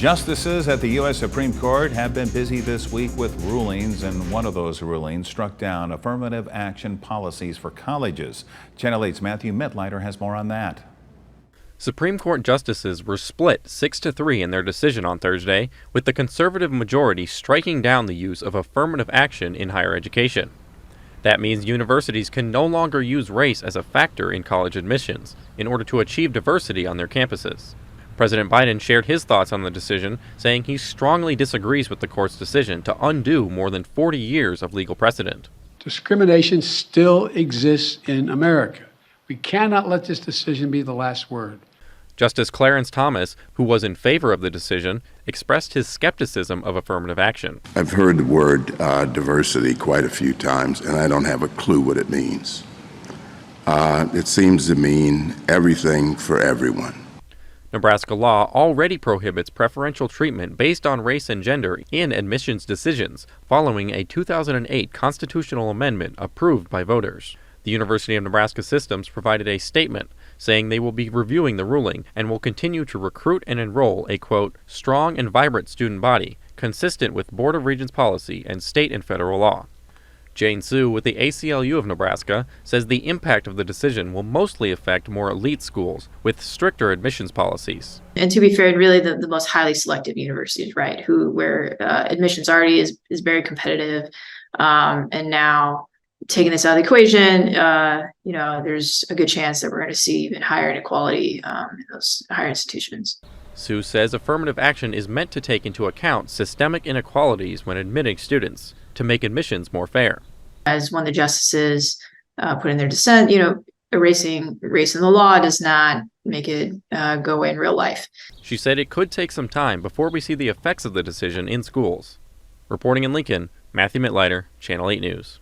Justices at the U.S. Supreme Court have been busy this week with rulings, and one of those rulings struck down affirmative action policies for colleges. Channel 8's Matthew Mittleider has more on that. Supreme Court justices were split 6-3 in their decision on Thursday, with the conservative majority striking down the use of affirmative action in higher education. That means universities can no longer use race as a factor in college admissions in order to achieve diversity on their campuses. President Biden shared his thoughts on the decision, saying he strongly disagrees with the court's decision to undo more than 40 years of legal precedent. Discrimination still exists in America. We cannot let this decision be the last word. Justice Clarence Thomas, who was in favor of the decision, expressed his skepticism of affirmative action. I've heard the word diversity quite a few times, and I don't have a clue what it means. It seems to mean everything for everyone. Nebraska law already prohibits preferential treatment based on race and gender in admissions decisions, following a 2008 constitutional amendment approved by voters. The University of Nebraska Systems provided a statement saying they will be reviewing the ruling and will continue to recruit and enroll a, quote, strong and vibrant student body, consistent with Board of Regents policy and state and federal law. Jane Sue with the ACLU of Nebraska says the impact of the decision will mostly affect more elite schools with stricter admissions policies. And to be fair, really the most highly selective universities, right, where admissions already is very competitive, and now taking this out of the equation, there's a good chance that we're going to see even higher inequality in those higher institutions. Sue says affirmative action is meant to take into account systemic inequalities when admitting students to make admissions more fair. As one of the justices put in their dissent, erasing race in the law does not make it go away in real life. She said it could take some time before we see the effects of the decision in schools. Reporting in Lincoln, Matthew Mittleider, Channel 8 News.